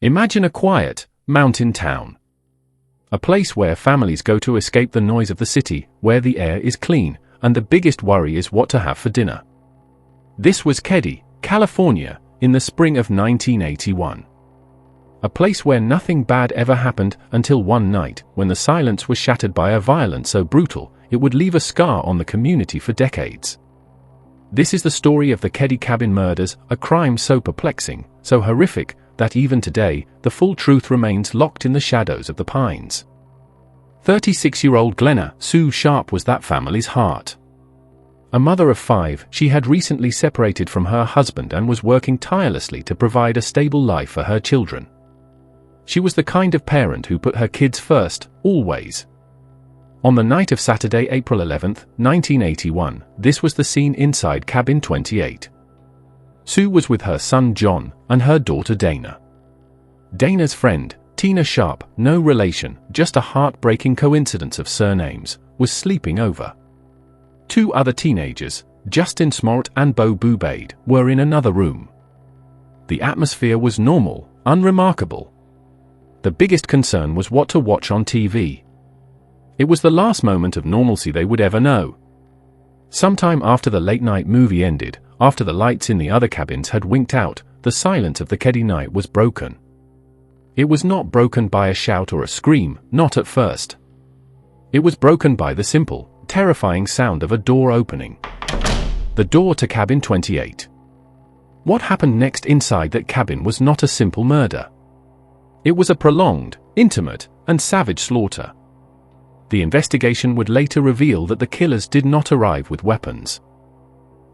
Imagine a quiet, mountain town. A place where families go to escape the noise of the city, where the air is clean, and the biggest worry is what to have for dinner. This was Keddie, California, in the spring of 1981. A place where nothing bad ever happened until one night, when the silence was shattered by a violence so brutal, it would leave a scar on the community for decades. This is the story of the Keddie Cabin murders, a crime so perplexing, so horrific, that even today, the full truth remains locked in the shadows of the pines. 36-year-old Glenna Sue Sharp was that family's heart. A mother of 5, she had recently separated from her husband and was working tirelessly to provide a stable life for her children. She was the kind of parent who put her kids first, always. On the night of Saturday, April 11, 1981, this was the scene inside Cabin 28. Sue was with her son John and her daughter Dana. Dana's friend, Tina Sharp, no relation, just a heartbreaking coincidence of surnames, was sleeping over. 2 other teenagers, Justin Smollett and Bo Bubaid, were in another room. The atmosphere was normal, unremarkable. The biggest concern was what to watch on TV. It was the last moment of normalcy they would ever know. Sometime after the late-night movie ended, after the lights in the other cabins had winked out, the silence of the Keddie night was broken. It was not broken by a shout or a scream, not at first. It was broken by the simple, terrifying sound of a door opening. The door to Cabin 28. What happened next inside that cabin was not a simple murder. It was a prolonged, intimate, and savage slaughter. The investigation would later reveal that the killers did not arrive with weapons.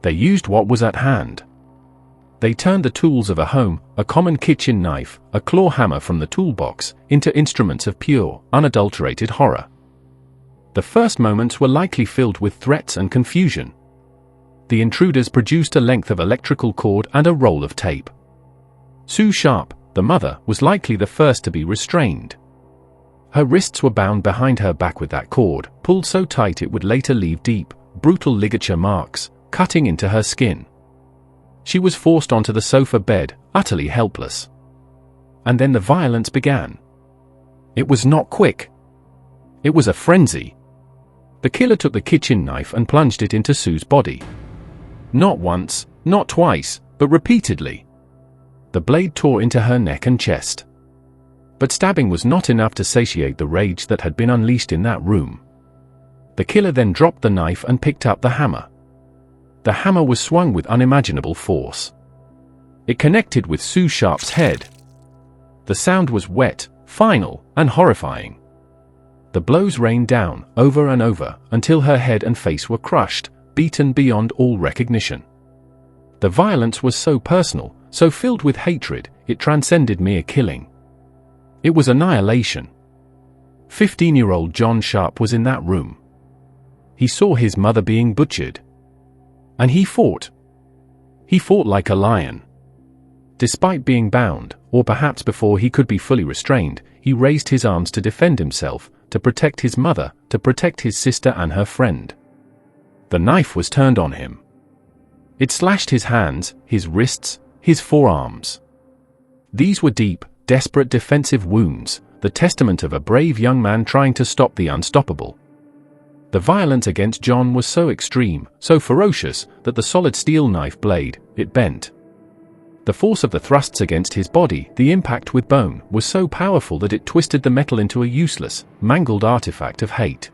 They used what was at hand. They turned the tools of a home, a common kitchen knife, a claw hammer from the toolbox, into instruments of pure, unadulterated horror. The first moments were likely filled with threats and confusion. The intruders produced a length of electrical cord and a roll of tape. Sue Sharp, the mother, was likely the first to be restrained. Her wrists were bound behind her back with that cord, pulled so tight it would later leave deep, brutal ligature marks, cutting into her skin. She was forced onto the sofa bed, utterly helpless. And then the violence began. It was not quick. It was a frenzy. The killer took the kitchen knife and plunged it into Sue's body. Not once, not twice, but repeatedly. The blade tore into her neck and chest. But stabbing was not enough to satiate the rage that had been unleashed in that room. The killer then dropped the knife and picked up the hammer. The hammer was swung with unimaginable force. It connected with Sue Sharp's head. The sound was wet, final, and horrifying. The blows rained down, over and over, until her head and face were crushed, beaten beyond all recognition. The violence was so personal, so filled with hatred, it transcended mere killing. It was annihilation. 15-year-old John Sharp was in that room. He saw his mother being butchered. And he fought. He fought like a lion. Despite being bound, or perhaps before he could be fully restrained, he raised his arms to defend himself, to protect his mother, to protect his sister and her friend. The knife was turned on him. It slashed his hands, his wrists, his forearms. These were deep, desperate defensive wounds, the testament of a brave young man trying to stop the unstoppable. The violence against John was so extreme, so ferocious, that the solid steel knife blade, it bent. The force of the thrusts against his body, the impact with bone, was so powerful that it twisted the metal into a useless, mangled artifact of hate.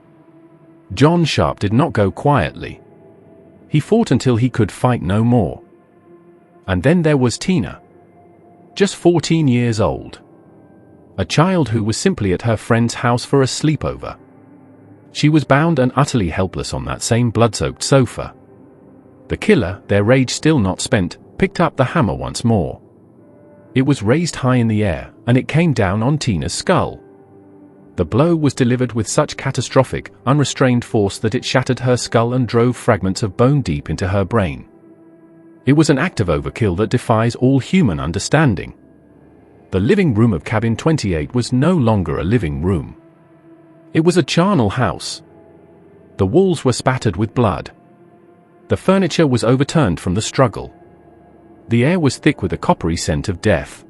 John Sharp did not go quietly. He fought until he could fight no more. And then there was Tina. Just 14 years old. A child who was simply at her friend's house for a sleepover. She was bound and utterly helpless on that same blood-soaked sofa. The killer, their rage still not spent, picked up the hammer once more. It was raised high in the air, and it came down on Tina's skull. The blow was delivered with such catastrophic, unrestrained force that it shattered her skull and drove fragments of bone deep into her brain. It was an act of overkill that defies all human understanding. The living room of Cabin 28 was no longer a living room. It was a charnel house. The walls were spattered with blood. The furniture was overturned from the struggle. The air was thick with a coppery scent of death.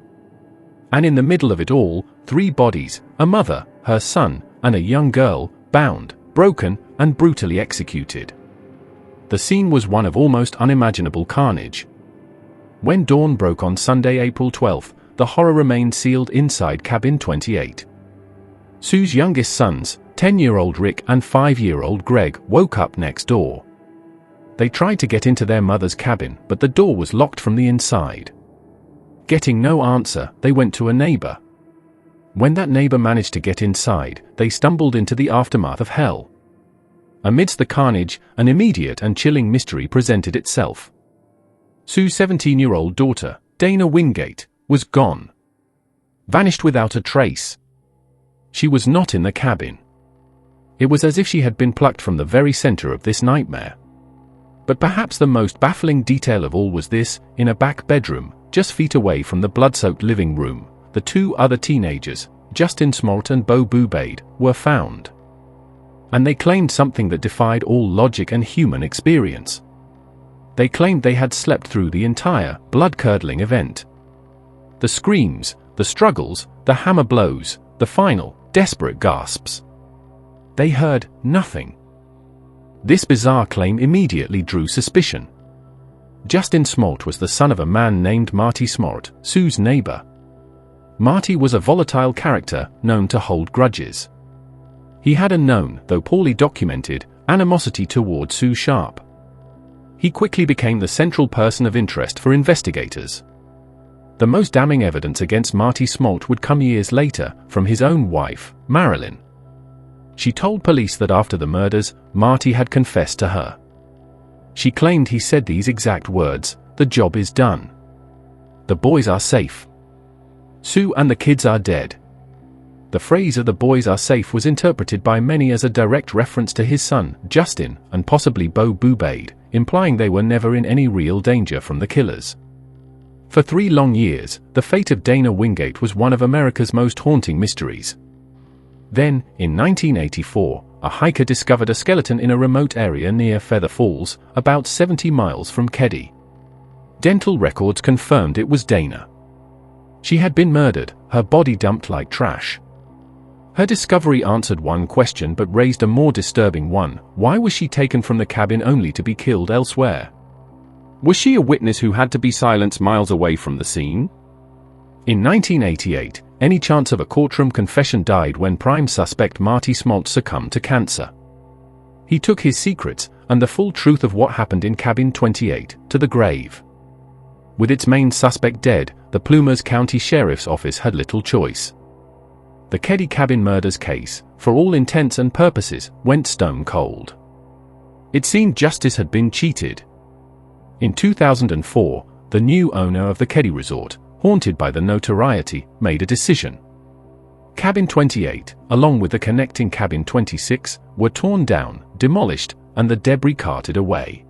And in the middle of it all, 3 bodies, a mother, her son, and a young girl, bound, broken, and brutally executed. The scene was one of almost unimaginable carnage. When dawn broke on Sunday, April 12, the horror remained sealed inside cabin 28. Sue's youngest sons, 10-year-old Rick and 5-year-old Greg, woke up next door. They tried to get into their mother's cabin, but the door was locked from the inside. Getting no answer, they went to a neighbor. When that neighbor managed to get inside, they stumbled into the aftermath of hell. Amidst the carnage, an immediate and chilling mystery presented itself. Sue's 17-year-old daughter, Dana Wingate, was gone. Vanished without a trace. She was not in the cabin. It was as if she had been plucked from the very center of this nightmare. But perhaps the most baffling detail of all was this: in a back bedroom, just feet away from the blood-soaked living room, the 2 other teenagers, Justin Smolt and Bo Bubaid, were found. And they claimed something that defied all logic and human experience. They claimed they had slept through the entire, blood-curdling event. The screams, the struggles, the hammer blows, the final, desperate gasps. They heard nothing. This bizarre claim immediately drew suspicion. Justin Smolt was the son of a man named Marty Smolt, Sue's neighbor. Marty was a volatile character, known to hold grudges. He had a known, though poorly documented, animosity toward Sue Sharp. He quickly became the central person of interest for investigators. The most damning evidence against Marty Smolt would come years later, from his own wife, Marilyn. She told police that after the murders, Marty had confessed to her. She claimed he said these exact words: "The job is done. The boys are safe. Sue and the kids are dead." The phrase "of the boys are safe" was interpreted by many as a direct reference to his son, Justin, and possibly Bo Bubaid, implying they were never in any real danger from the killers. For 3 long years, the fate of Dana Wingate was one of America's most haunting mysteries. Then, in 1984, a hiker discovered a skeleton in a remote area near Feather Falls, about 70 miles from Keddie. Dental records confirmed it was Dana. She had been murdered, her body dumped like trash. Her discovery answered one question but raised a more disturbing one: why was she taken from the cabin only to be killed elsewhere? Was she a witness who had to be silenced miles away from the scene? In 1988, any chance of a courtroom confession died when prime suspect Marty Smolt succumbed to cancer. He took his secrets, and the full truth of what happened in cabin 28, to the grave. With its main suspect dead, the Plumas County Sheriff's Office had little choice. The Keddie cabin murders case, for all intents and purposes, went stone cold. It seemed justice had been cheated. In 2004, the new owner of the Keddie Resort, haunted by the notoriety, made a decision. Cabin 28, along with the connecting cabin 26, were torn down, demolished, and the debris carted away.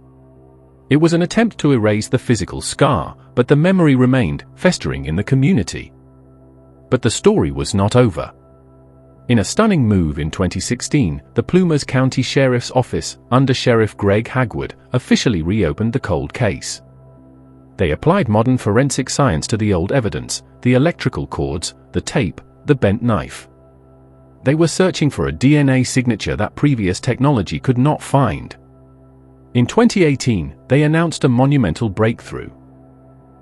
It was an attempt to erase the physical scar, but the memory remained, festering in the community. But the story was not over. In a stunning move in 2016, the Plumas County Sheriff's Office, under Sheriff Greg Hagwood, officially reopened the cold case. They applied modern forensic science to the old evidence: the electrical cords, the tape, the bent knife. They were searching for a DNA signature that previous technology could not find. In 2018, they announced a monumental breakthrough.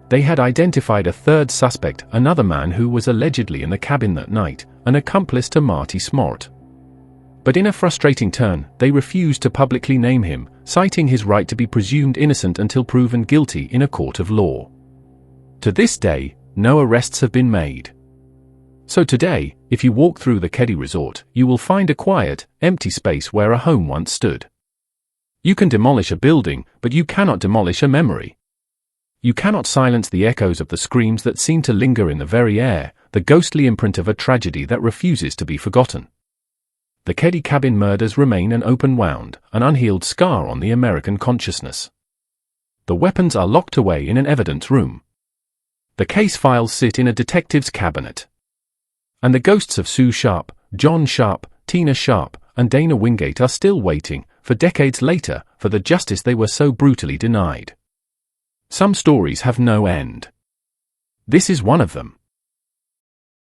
They had identified a third suspect, another man who was allegedly in the cabin that night, an accomplice to Marty Smolt. But in a frustrating turn, they refused to publicly name him, citing his right to be presumed innocent until proven guilty in a court of law. To this day, no arrests have been made. So today, if you walk through the Keddie Resort, you will find a quiet, empty space where a home once stood. You can demolish a building, but you cannot demolish a memory. You cannot silence the echoes of the screams that seem to linger in the very air, the ghostly imprint of a tragedy that refuses to be forgotten. The Keddie cabin murders remain an open wound, an unhealed scar on the American consciousness. The weapons are locked away in an evidence room. The case files sit in a detective's cabinet. And the ghosts of Sue Sharp, John Sharp, Tina Sharp, and Dana Wingate are still waiting, for decades later, for the justice they were so brutally denied. Some stories have no end. This is one of them.